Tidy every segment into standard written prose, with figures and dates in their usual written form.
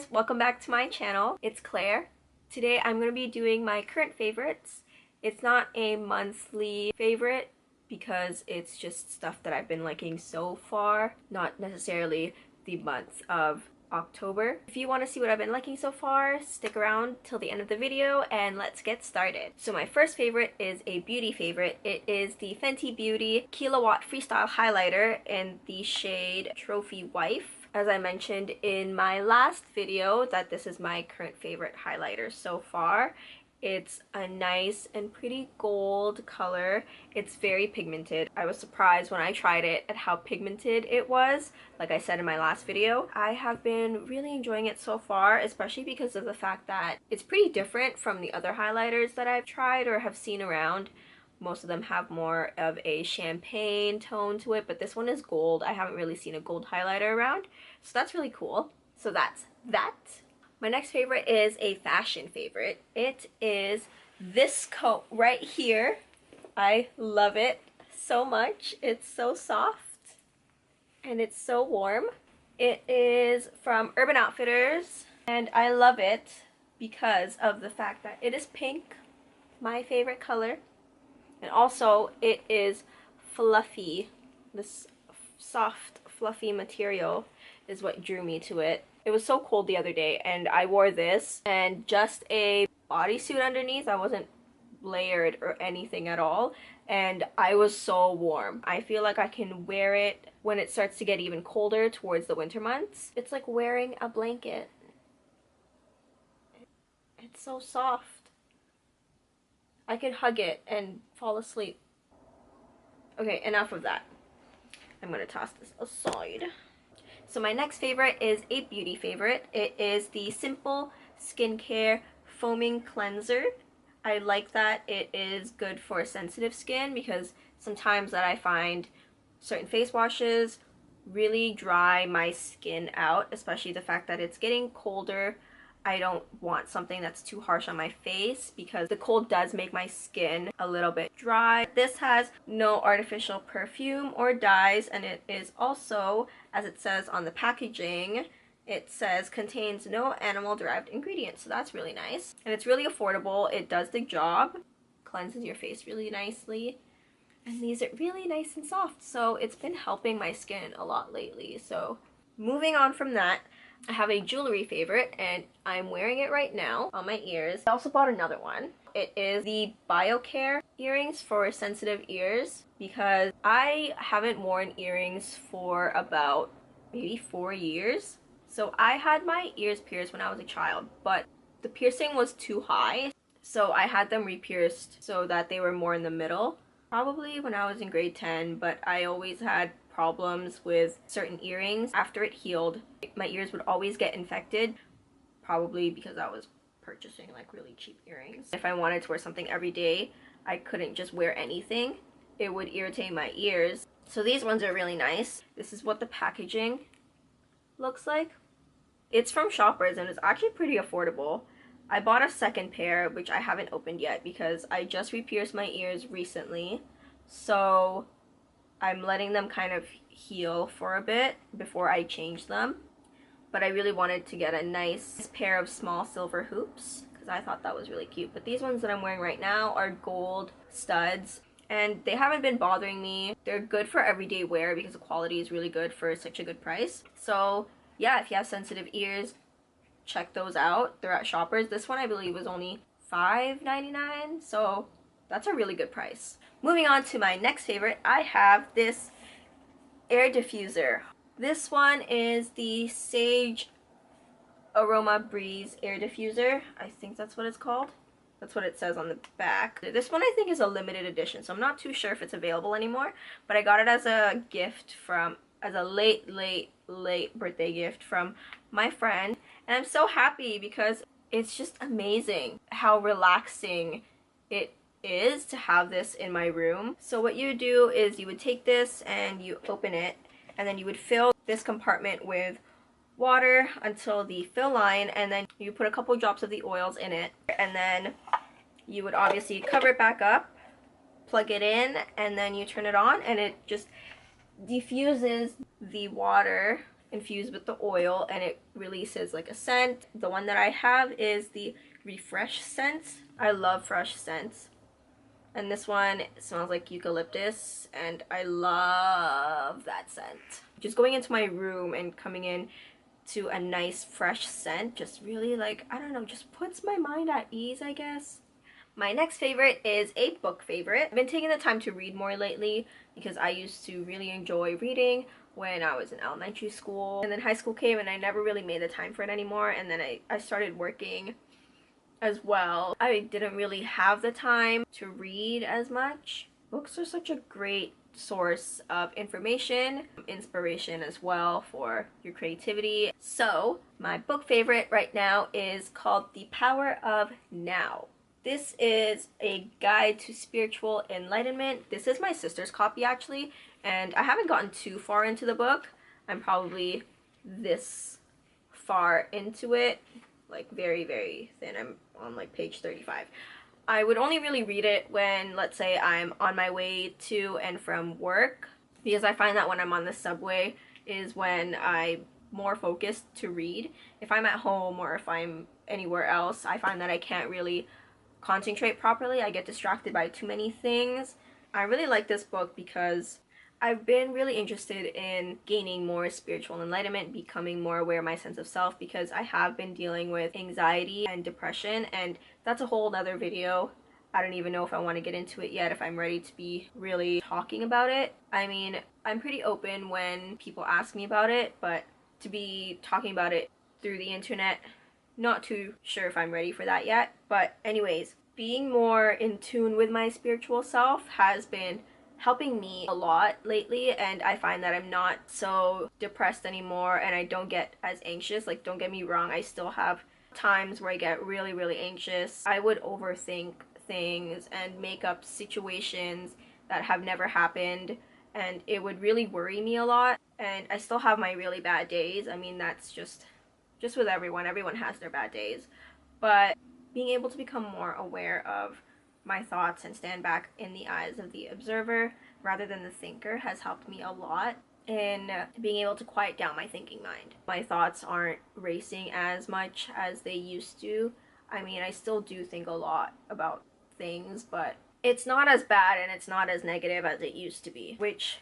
guys, welcome back to my channel. It's Claire. Today I'm going to be doing my current favorites. It's not a monthly favorite because it's just stuff that I've been liking so far, not necessarily the month of October. If you want to see what I've been liking so far, stick around till the end of the video and let's get started. So my first favorite is a beauty favorite. It is the Fenty Beauty Killawatt Freestyle Highlighter in the shade Trophy Wife. As I mentioned in my last video that this is my current favorite highlighter so far. It's a nice and pretty gold color. It's very pigmented. I was surprised when I tried it at how pigmented it was. Like I said in my last video, I have been really enjoying it so far, especially because of the fact that it's pretty different from the other highlighters that I've tried or have seen around. Most of them have more of a champagne tone to it, but this one is gold. I haven't really seen a gold highlighter around, so that's really cool. So that's that. My next favorite is a fashion favorite. It is this coat right here. I love it so much. It's so soft and it's so warm. It is from Urban Outfitters and I love it because of the fact that it is pink, my favorite color, and also it is fluffy. This soft, fluffy material is what drew me to it. It was so cold the other day and I wore this and just a bodysuit underneath. I wasn't layered or anything at all and I was so warm. I feel like I can wear it when it starts to get even colder towards the winter months. It's like wearing a blanket. It's so soft. I could hug it and fall asleep. Okay, enough of that. I'm gonna toss this aside. So my next favorite is a beauty favorite. It is the Simple Skincare Foaming Cleanser. I like that it is good for sensitive skin because sometimes that I find certain face washes really dry my skin out, especially the fact that it's getting colder. I don't want something that's too harsh on my face because the cold does make my skin a little bit dry. This has no artificial perfume or dyes, and it is also, as it says on the packaging, it says contains no animal derived ingredients, so that's really nice. And it's really affordable. It does the job, cleanses your face really nicely, and these are really nice and soft, so it's been helping my skin a lot lately. So moving on from that, I have a jewelry favorite and I'm wearing it right now on my ears. I also bought another one. It is the Cair earrings for sensitive ears because I haven't worn earrings for about maybe 4 years. So I had my ears pierced when I was a child, but the piercing was too high. So I had them re-pierced so that they were more in the middle. Probably when I was in grade 10, but I always had problems with certain earrings. After it healed, my ears would always get infected, probably because I was purchasing like really cheap earrings. If I wanted to wear something every day, I couldn't just wear anything. It would irritate my ears. So these ones are really nice. This is what the packaging looks like. It's from Shoppers and it's actually pretty affordable. I bought a second pair, which I haven't opened yet because I just re-pierced my ears recently. So I'm letting them kind of heal for a bit before I change them. But I really wanted to get a nice pair of small silver hoops because I thought that was really cute. But these ones that I'm wearing right now are gold studs and they haven't been bothering me. They're good for everyday wear because the quality is really good for such a good price. So yeah, if you have sensitive ears, check those out. They're at Shoppers. This one I believe was only $5.99, so that's a really good price. Moving on to my next favorite, I have this air diffuser. This one is the Saje Aroma Breeze air diffuser. I think that's what it's called. That's what it says on the back. This one I think is a limited edition, so I'm not too sure if it's available anymore, but I got it as a gift as a late birthday gift from my friend, and I'm so happy because it's just amazing how relaxing it is to have this in my room. So what you would do is you would take this and you open it and then you would fill this compartment with water until the fill line, and then you put a couple drops of the oils in it, and then you would obviously cover it back up, plug it in, and then you turn it on and it just diffuses the water infused with the oil, and it releases like a scent. The one that I have is the Refresh scent. I love fresh scents. And this one smells like eucalyptus, and I love that scent. Just going into my room and coming in to a nice fresh scent just really, like, I don't know, just puts my mind at ease, I guess. My next favorite is a book favorite. I've been taking the time to read more lately because I used to really enjoy reading when I was in elementary school. And then high school came and I never really made the time for it anymore. And then I started working as well. I didn't really have the time to read as much. Books are such a great source of information, inspiration as well for your creativity. So my book favorite right now is called The Power of Now. This is a guide to spiritual enlightenment. This is my sister's copy actually, and I haven't gotten too far into the book. I'm probably this far into it, like very, very thin. I'm on like page 35. I would only really read it when, let's say, I'm on my way to and from work, because I find that when I'm on the subway is when I'm more focused to read. If I'm at home or if I'm anywhere else, I find that I can't really concentrate properly. I get distracted by too many things. I really like this book because I've been really interested in gaining more spiritual enlightenment, becoming more aware of my sense of self, because I have been dealing with anxiety and depression, and that's a whole other video. I don't even know if I want to get into it yet, if I'm ready to be really talking about it. I mean, I'm pretty open when people ask me about it, but to be talking about it through the internet, not too sure if I'm ready for that yet. But anyways, being more in tune with my spiritual self has been helping me a lot lately, and I find that I'm not so depressed anymore and I don't get as anxious. Like, don't get me wrong, I still have times where I get really, really anxious. I would overthink things and make up situations that have never happened, and it would really worry me a lot. And I still have my really bad days. I mean, that's just with everyone. Everyone has their bad days. But being able to become more aware of my thoughts and stand back in the eyes of the observer rather than the thinker has helped me a lot in being able to quiet down my thinking mind. My thoughts aren't racing as much as they used to. I mean, I still do think a lot about things, but it's not as bad and it's not as negative as it used to be, which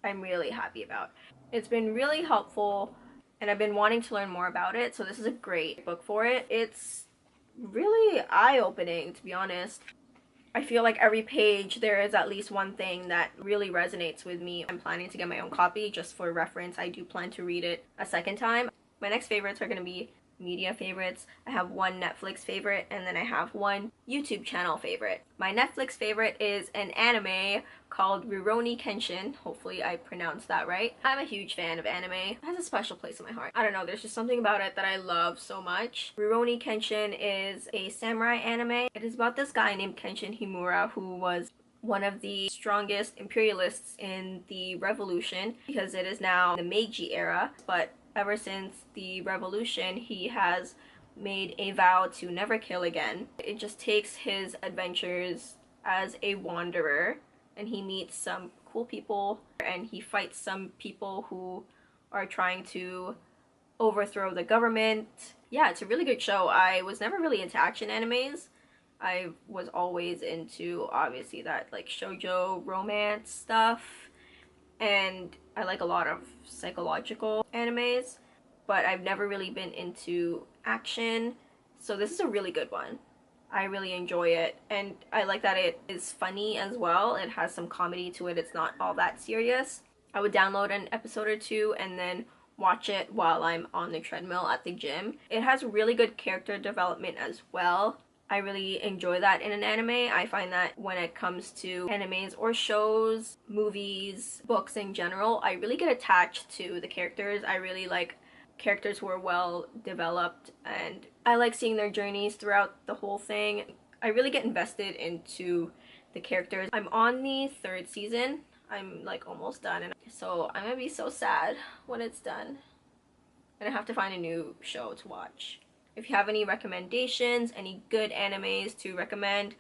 I'm really happy about. It's been really helpful, and I've been wanting to learn more about it, so this is a great book for it. It's really eye-opening, to be honest. I feel like every page there is at least one thing that really resonates with me. I'm planning to get my own copy just for reference. I do plan to read it a second time. My next favorites are going to be media favorites. I have one Netflix favorite, and then I have one YouTube channel favorite. My Netflix favorite is an anime called Ruroni Kenshin. Hopefully I pronounced that right. I'm a huge fan of anime. It has a special place in my heart. I don't know, there's just something about it that I love so much. Ruroni Kenshin is a samurai anime. It is about this guy named Kenshin Himura, who was one of the strongest imperialists in the revolution, because it is now the Meiji era, but ever since the revolution, he has made a vow to never kill again. It just takes his adventures as a wanderer, and he meets some cool people, and he fights some people who are trying to overthrow the government. Yeah, it's a really good show. I was never really into action animes. I was always into, obviously, that like shoujo romance stuff, and I like a lot of psychological animes, but I've never really been into action, so this is a really good one. I really enjoy it, and I like that it is funny as well. It has some comedy to it. It's not all that serious. I would download an episode or two and then watch it while I'm on the treadmill at the gym. It has really good character development as well. I really enjoy that in an anime. I find that when it comes to animes or shows, movies, books in general, I really get attached to the characters. I really like characters who are well developed, and I like seeing their journeys throughout the whole thing. I really get invested into the characters. I'm on the 3rd season. I'm like almost done, and so I'm gonna be so sad when it's done and I have to find a new show to watch. If you have any recommendations, any good animes to recommend,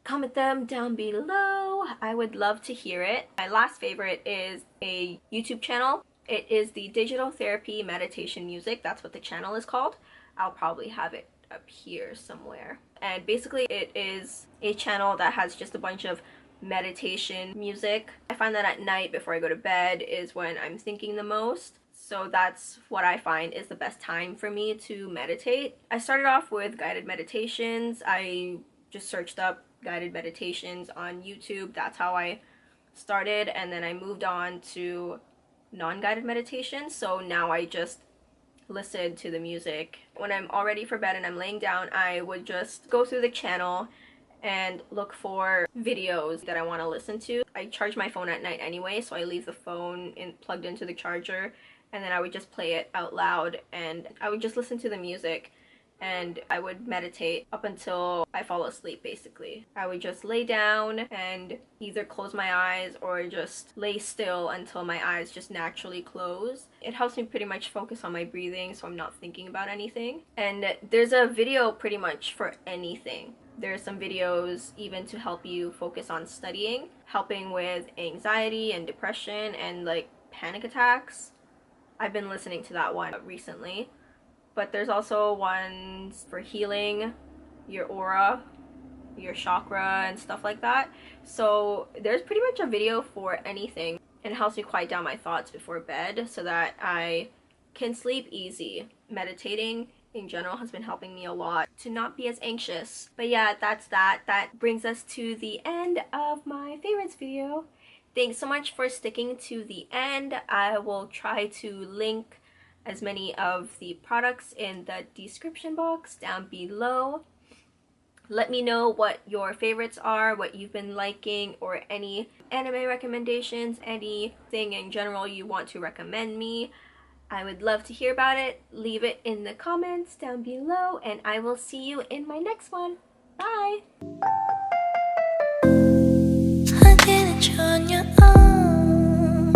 comment them down below. I would love to hear it. My last favorite is a YouTube channel. It is the Digital Therapy Meditation Music. That's what the channel is called. I'll probably have it up here somewhere. And basically it is a channel that has just a bunch of meditation music. I find that at night before I go to bed is when I'm thinking the most. So that's what I find is the best time for me to meditate. I started off with guided meditations. I just searched up guided meditations on YouTube. That's how I started, and then I moved on to non-guided meditation. So now I just listen to the music. When I'm all ready for bed and I'm laying down, I would just go through the channel and look for videos that I want to listen to. I charge my phone at night anyway, so I leave the phone plugged into the charger, and then I would just play it out loud and I would just listen to the music, and I would meditate up until I fall asleep. Basically, I would just lay down and either close my eyes or just lay still until my eyes just naturally close. It helps me pretty much focus on my breathing so I'm not thinking about anything. And there's a video pretty much for anything. There's some videos even to help you focus on studying, helping with anxiety and depression and like panic attacks. I've been listening to that one recently. But there's also ones for healing your aura, your chakra, and stuff like that. So there's pretty much a video for anything. And it helps me quiet down my thoughts before bed so that I can sleep easy. Meditating in general has been helping me a lot to not be as anxious. But yeah, that's that. That brings us to the end of my favorites video. Thanks so much for sticking to the end. I will try to link as many of the products in the description box down below. Let me know what your favorites are, what you've been liking, or any anime recommendations, anything in general you want to recommend me. I would love to hear about it. Leave it in the comments down below, and I will see you in my next one. Bye!